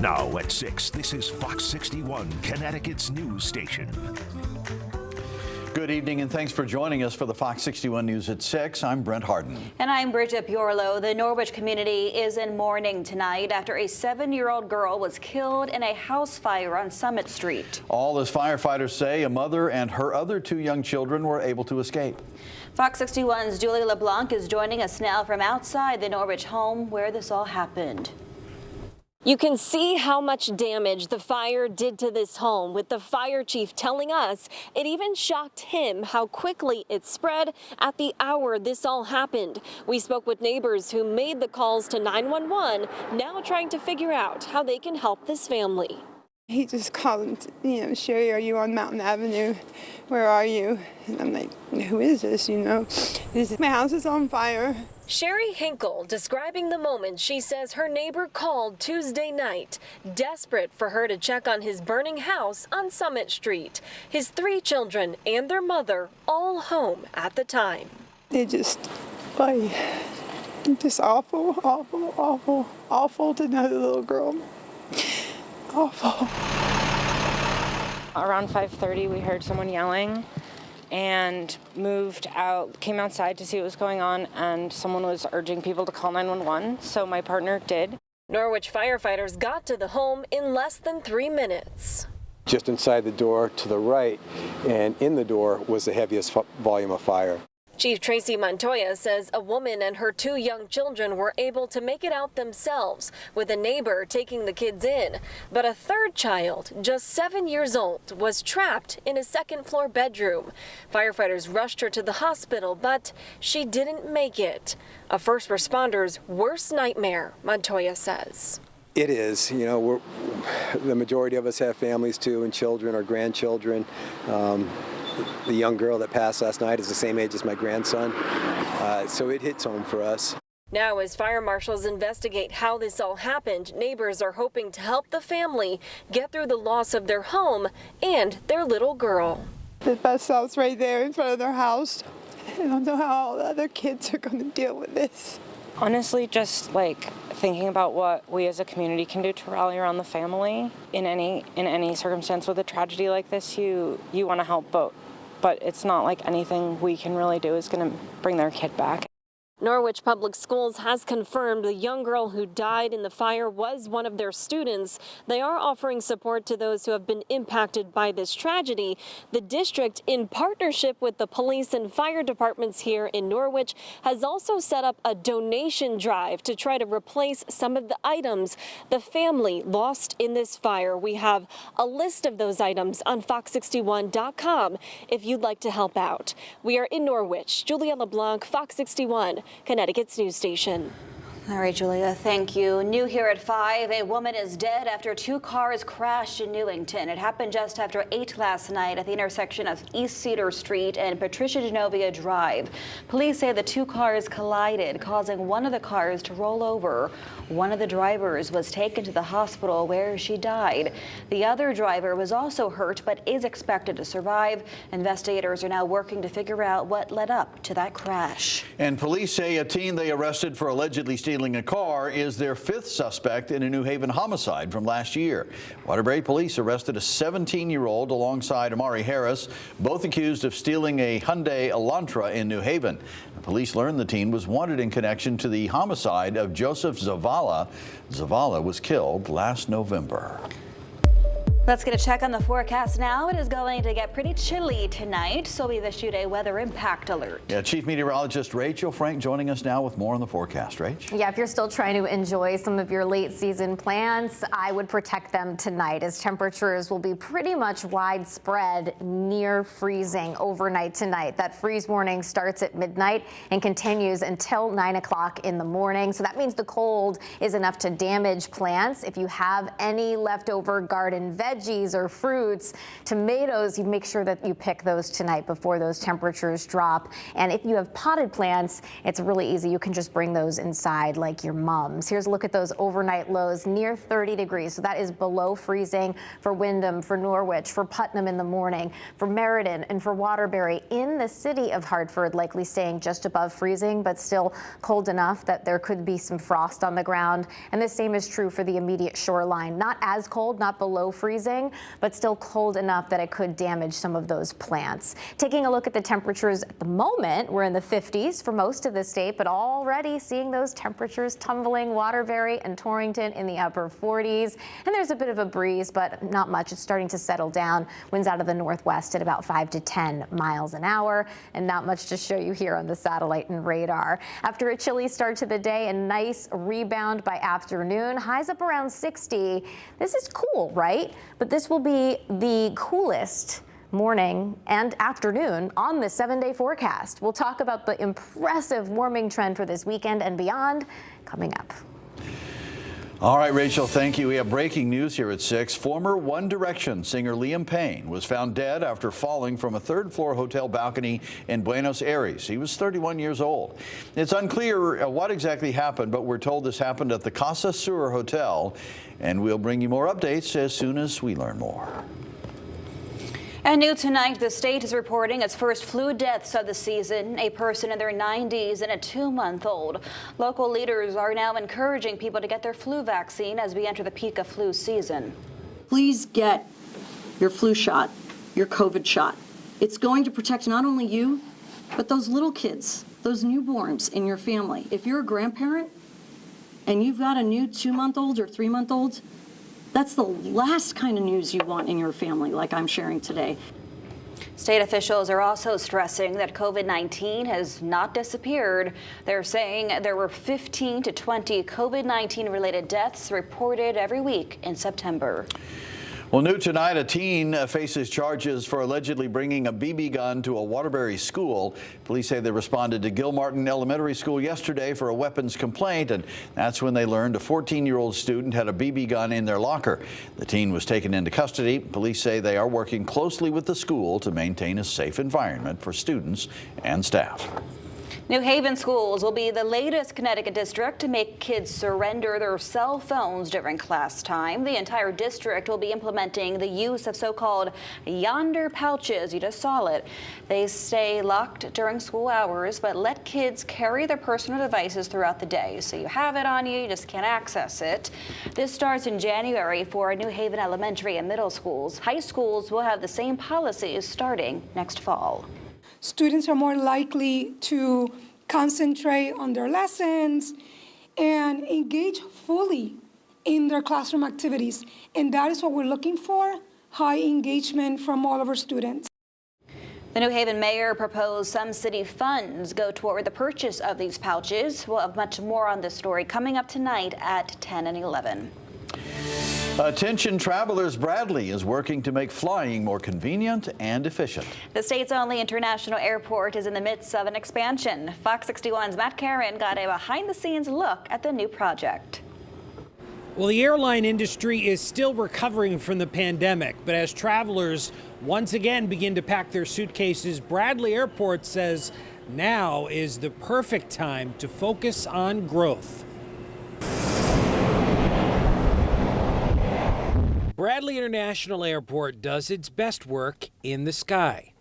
Now at 6, this is Fox 61, Connecticut's news station. Good evening and thanks for joining us for the Fox 61 News at 6. I'm Brent Harden. And I'm Bridget Piorlo. The Norwich community is in mourning tonight after a 7-year-old girl was killed in a house fire on Summit Street. All as firefighters say, a mother and her other 2 young children were able to escape. Fox 61's Julie LeBlanc is joining us now from outside the Norwich home where this all happened. You can see how much damage the fire did to this home, with the fire chief telling us it even shocked him how quickly it spread at the hour this all happened. We spoke with neighbors who made the calls to 911, now trying to figure out how they can help this family. He just called, Sherry, are you on Mountain Avenue? Where are you? And I'm like, who is this, My house is on fire. Sherry Hinkle describing the moment she says her neighbor called Tuesday night, desperate for her to check on his burning house on Summit Street. His 3 children and their mother all home at the time. It just awful, awful, awful, awful to know the little girl. Awful. Around 5:30, we heard someone yelling and came outside to see what was going on, and someone was urging people to call 911, so my partner did. Norwich firefighters got to the home in less than 3 minutes. Just inside the door to the right and in the door was the heaviest volume of fire. Chief Tracy Montoya says a woman and her 2 young children were able to make it out themselves, with a neighbor taking the kids in. But a 3rd child, just 7 years old, was trapped in a 2nd-floor bedroom. Firefighters rushed her to the hospital, but she didn't make it. A first responder's worst nightmare, Montoya says. It is. The majority of us have families too, and children or grandchildren. The young girl that passed last night is the same age as my grandson, so it hits home for us. Now, as fire marshals investigate how this all happened, neighbors are hoping to help the family get through the loss of their home and their little girl. The bus stop's right there in front of their house. I don't know how all the other kids are going to deal with this. Honestly, just thinking about what we as a community can do to rally around the family in any circumstance with a tragedy like this. You want to help, but it's not like anything we can really do is going to bring their kid back. Norwich Public Schools has confirmed the young girl who died in the fire was one of their students. They are offering support to those who have been impacted by this tragedy. The district, in partnership with the police and fire departments here in Norwich, has also set up a donation drive to try to replace some of the items the family lost in this fire. We have a list of those items on fox61.com if you'd like to help out. We are in Norwich. Julia LeBlanc, Fox 61. Connecticut's news station. All right, Julia, thank you. New here at 5, a woman is dead after 2 cars crashed in Newington. It happened just after 8 last night at the intersection of East Cedar Street and Patricia Genovia Drive. Police say the 2 cars collided, causing one of the cars to roll over. One of the drivers was taken to the hospital where she died. The other driver was also hurt but is expected to survive. Investigators are now working to figure out what led up to that crash. And police say a teen they arrested for allegedly stealing a car is their 5th suspect in a New Haven homicide from last year. Waterbury police arrested a 17-year-old alongside Amari Harris, both accused of stealing a Hyundai Elantra in New Haven. The police learned the teen was wanted in connection to the homicide of Joseph Zavala. Zavala was killed last November. Let's get a check on the forecast now. It is going to get pretty chilly tonight, so we've issued a weather impact alert. Yeah, Chief Meteorologist Rachel Frank joining us now with more on the forecast. Rach? Yeah, if you're still trying to enjoy some of your late season plans, I would protect them tonight, as temperatures will be pretty much widespread near freezing overnight tonight. That freeze warning starts at midnight and continues until 9 o'clock in the morning. So that means the cold is enough to damage plants. If you have any leftover garden veggies veggies or fruits, tomatoes, you make sure that you pick those tonight before those temperatures drop. And if you have potted plants, it's really easy. You can just bring those inside like your mom's. Here's a look at those overnight lows near 30 degrees. So that is below freezing for Windham, for Norwich, for Putnam in the morning, for Meriden and for Waterbury. In the city of Hartford, likely staying just above freezing, but still cold enough that there could be some frost on the ground. And the same is true for the immediate shoreline. Not as cold, not below freezing, but still cold enough that it could damage some of those plants. Taking a look at the temperatures at the moment, we're in the 50s for most of the state, but already seeing those temperatures tumbling. Waterbury and Torrington in the upper 40s. And there's a bit of a breeze, but not much. It's starting to settle down. Winds out of the northwest at about 5 to 10 miles an hour, and not much to show you here on the satellite and radar. After a chilly start to the day, a nice rebound by afternoon. Highs up around 60. This is cool, right? But this will be the coolest morning and afternoon on the 7-day forecast. We'll talk about the impressive warming trend for this weekend and beyond coming up. All right, Rachel, thank you. We have breaking news here at 6. Former One Direction singer Liam Payne was found dead after falling from a third-floor hotel balcony in Buenos Aires. He was 31 years old. It's unclear what exactly happened, but we're told this happened at the Casa Sur Hotel, and we'll bring you more updates as soon as we learn more. And new tonight, the state is reporting its first flu deaths of the season, a person in their 90s and a 2-month-old. Local leaders are now encouraging people to get their flu vaccine as we enter the peak of flu season. Please get your flu shot, your COVID shot. It's going to protect not only you, but those little kids, those newborns in your family. If you're a grandparent and you've got a new 2-month-old or 3-month-old, that's the last kind of news you want in your family, like I'm sharing today. State officials are also stressing that COVID-19 has not disappeared. They're saying there were 15 to 20 COVID-19 related deaths reported every week in September. Well, new tonight, a teen faces charges for allegedly bringing a BB gun to a Waterbury school. Police say they responded to Gilmartin Elementary School yesterday for a weapons complaint, and that's when they learned a 14-year-old student had a BB gun in their locker. The teen was taken into custody. Police say they are working closely with the school to maintain a safe environment for students and staff. New Haven schools will be the latest Connecticut district to make kids surrender their cell phones during class time. The entire district will be implementing the use of so-called yonder pouches. You just saw it. They stay locked during school hours, but let kids carry their personal devices throughout the day. So you have it on you, you just can't access it. This starts in January for New Haven elementary and middle schools. High schools will have the same policies starting next fall. Students are more likely to concentrate on their lessons and engage fully in their classroom activities. And that is what we're looking for, high engagement from all of our students. The New Haven mayor proposed some city funds go toward the purchase of these pouches. We'll have much more on this story coming up tonight at 10 and 11. Attention travelers, Bradley is working to make flying more convenient and efficient. The state's only international airport is in the midst of an expansion. Fox 61's Matt Karen got a behind-the-scenes look at the new project. Well, the airline industry is still recovering from the pandemic, but as travelers once again begin to pack their suitcases, Bradley Airport says now is the perfect time to focus on growth. Bradley International Airport does its best work in the sky.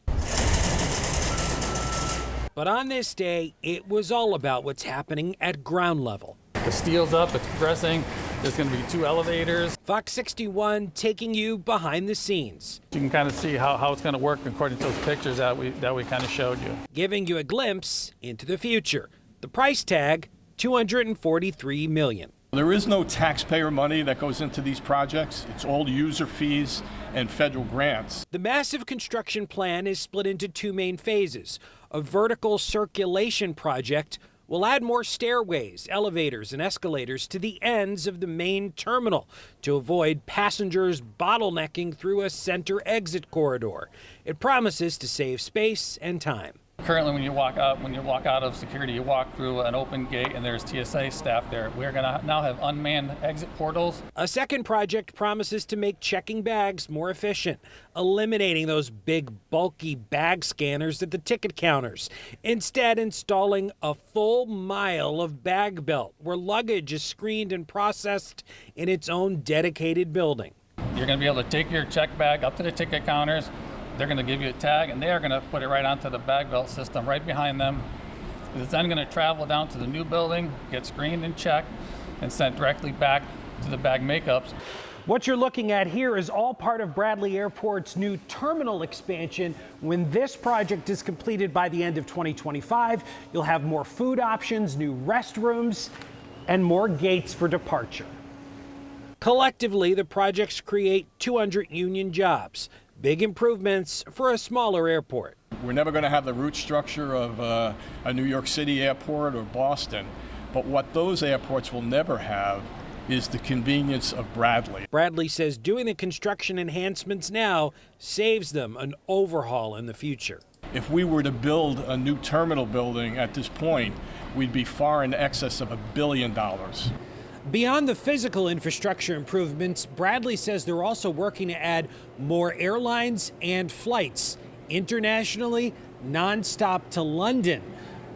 But on this day, it was all about what's happening at ground level. The steel's up, it's progressing. There's going to be 2 elevators. Fox 61 taking you behind the scenes. You can kind of see how it's going to work according to those pictures that we kind of showed you. Giving you a glimpse into the future. The price tag, $243 million. There is no taxpayer money that goes into these projects. It's all user fees and federal grants. The massive construction plan is split into 2 main phases. A vertical circulation project will add more stairways, elevators, and escalators to the ends of the main terminal to avoid passengers bottlenecking through a center exit corridor. It promises to save space and time. Currently, when you walk out of security, you walk through an open gate and there's TSA staff there. We're going to now have unmanned exit portals. A second project promises to make checking bags more efficient, eliminating those big, bulky bag scanners at the ticket counters. Instead, installing a full mile of bag belt where luggage is screened and processed in its own dedicated building. You're going to be able to take your check bag up to the ticket counters. They're going to give you a tag, and they are going to put it right onto the bag belt system right behind them. It's then going to travel down to the new building, get screened and checked, and sent directly back to the bag makeups. What you're looking at here is all part of Bradley Airport's new terminal expansion. When this project is completed by the end of 2025, you'll have more food options, new restrooms, and more gates for departure. Collectively, the projects create 200 union jobs. Big improvements for a smaller airport. We're never going to have the route structure of a New York City airport or Boston, but what those airports will never have is the convenience of Bradley. Bradley says doing the construction enhancements now saves them an overhaul in the future. If we were to build a new terminal building at this point, we'd be far in excess of $1 billion. Beyond the physical infrastructure improvements, Bradley says they're also working to add more airlines and flights. Internationally, nonstop to London.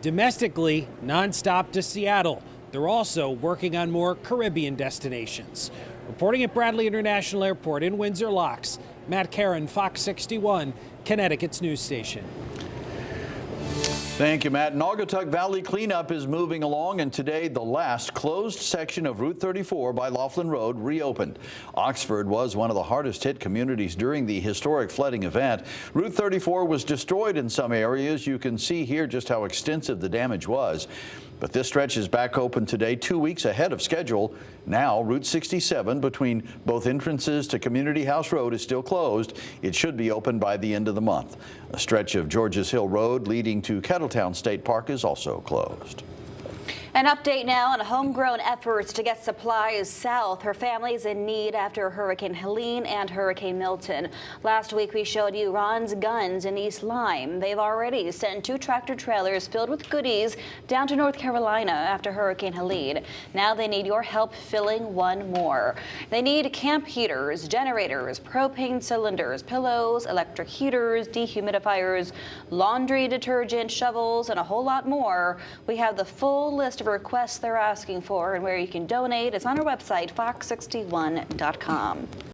Domestically, nonstop to Seattle. They're also working on more Caribbean destinations. Reporting at Bradley International Airport in Windsor Locks, Matt Caron, Fox 61, Connecticut's news station. Thank you, Matt. Naugatuck Valley cleanup is moving along, and today the last closed section of Route 34 by Laughlin Road reopened. Oxford was one of the hardest hit communities during the historic flooding event. Route 34 was destroyed in some areas. You can see here just how extensive the damage was. But this stretch is back open today, 2 weeks ahead of schedule. Now, Route 67 between both entrances to Community House Road is still closed. It should be open by the end of the month. A stretch of Georges Hill Road leading to Kettletown State Park is also closed. An update now on homegrown efforts to get supplies south. Her family's in need after Hurricane Helene and Hurricane Milton. Last week we showed you Ron's Guns in East Lyme. They've already sent 2 tractor trailers filled with goodies down to North Carolina after Hurricane Helene. Now they need your help filling 1 more. They need camp heaters, generators, propane cylinders, pillows, electric heaters, dehumidifiers, laundry detergent, shovels, and a whole lot more. We have the full list of requests they're asking for and where you can donate is on our website, fox61.com.